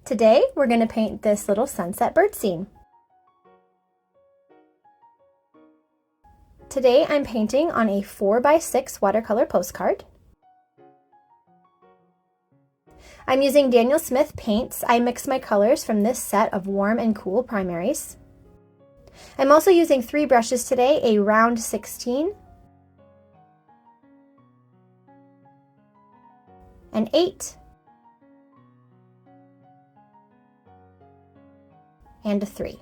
Today, we're going to paint this little sunset bird scene. Today, I'm painting on a 4x6 watercolor postcard. I'm using Daniel Smith paints. I mix my colors from this set of warm and cool primaries. I'm also using 3 brushes today, a round 16, an 8, and a 3.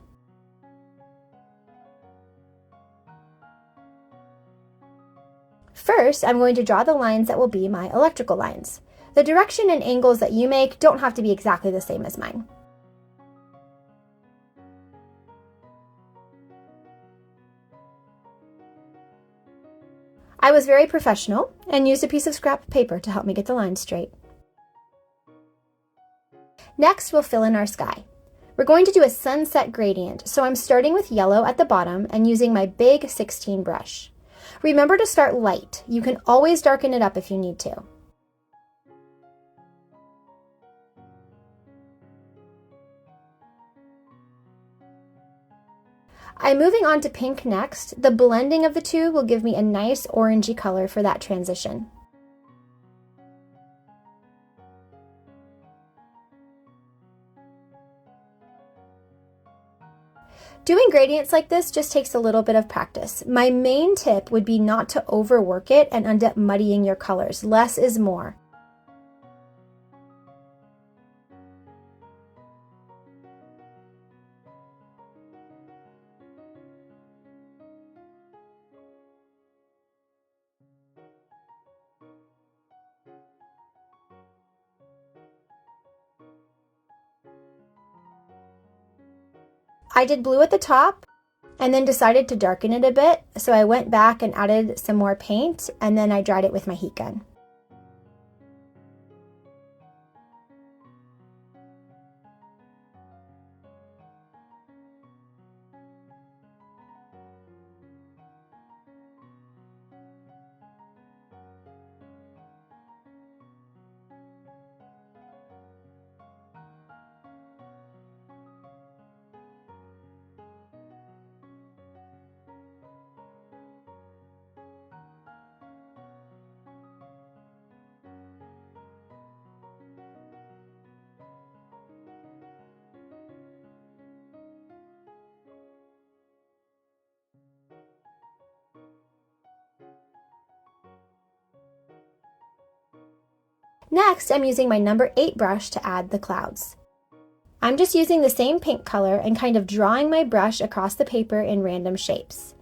First, I'm going to draw the lines that will be my electrical lines. The direction and angles that you make don't have to be exactly the same as mine. I was very professional and used a piece of scrap paper to help me get the lines straight. Next, we'll fill in our sky. We're going to do a sunset gradient, so I'm starting with yellow at the bottom and using my big 16 brush. Remember to start light. You can always darken it up if you need to. I'm moving on to pink next. The blending of the two will give me a nice orangey color for that transition. Doing gradients like this just takes a little bit of practice. My main tip would be not to overwork it and end up muddying your colors. Less is more. I did blue at the top and then decided to darken it a bit, so I went back and added some more paint and then I dried it with my heat gun. Next, I'm using my number 8 brush to add the clouds. I'm just using the same pink color and kind of drawing my brush across the paper in random shapes.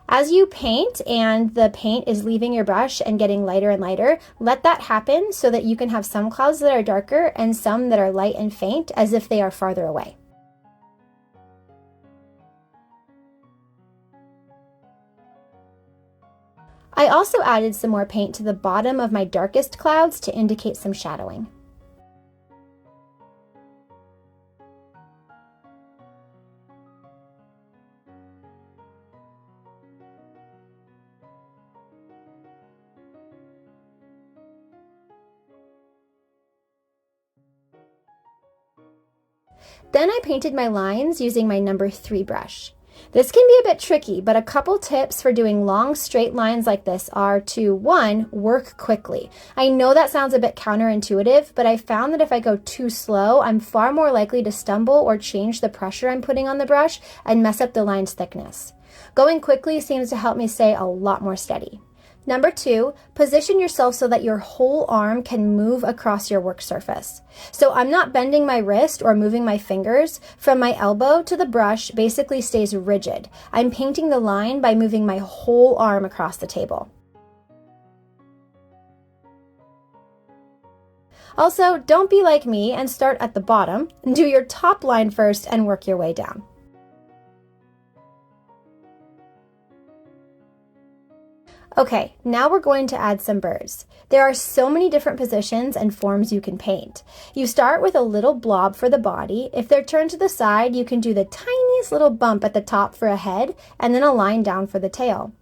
As you paint and the paint is leaving your brush and getting lighter and lighter, let that happen so that you can have some clouds that are darker and some that are light and faint as if they are farther away. I also added some more paint to the bottom of my darkest clouds to indicate some shadowing. Then I painted my lines using my number 3 brush. This can be a bit tricky, but a couple tips for doing long straight lines like this are to 1, work quickly. I know that sounds a bit counterintuitive, but I found that if I go too slow, I'm far more likely to stumble or change the pressure I'm putting on the brush and mess up the line's thickness. Going quickly seems to help me stay a lot more steady. Number 2, position yourself so that your whole arm can move across your work surface. So I'm not bending my wrist or moving my fingers. From my elbow to the brush basically stays rigid. I'm painting the line by moving my whole arm across the table. Also, don't be like me and start at the bottom. Do your top line first and work your way down. Okay, now we're going to add some birds. There are so many different positions and forms you can paint. You start with a little blob for the body. If they're turned to the side, you can do the tiniest little bump at the top for a head and then a line down for the tail.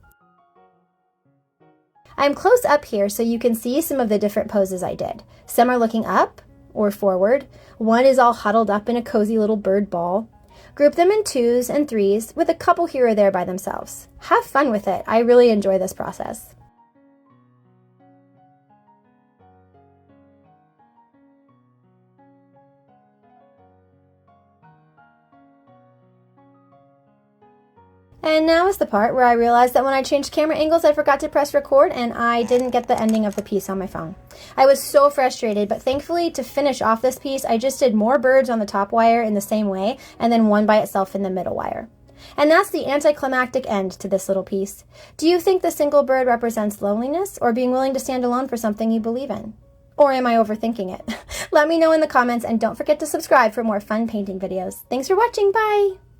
I'm close up here so you can see some of the different poses I did. Some are looking up or forward. One is all huddled up in a cozy little bird ball. Group them in 2s and 3s with a couple here or there by themselves. Have fun with it. I really enjoy this process. And now is the part where I realized that when I changed camera angles, I forgot to press record and I didn't get the ending of the piece on my phone. I was so frustrated, but thankfully to finish off this piece, I just did more birds on the top wire in the same way and then one by itself in the middle wire. And that's the anticlimactic end to this little piece. Do you think the single bird represents loneliness or being willing to stand alone for something you believe in? Or am I overthinking it? Let me know in the comments and don't forget to subscribe for more fun painting videos. Thanks for watching. Bye!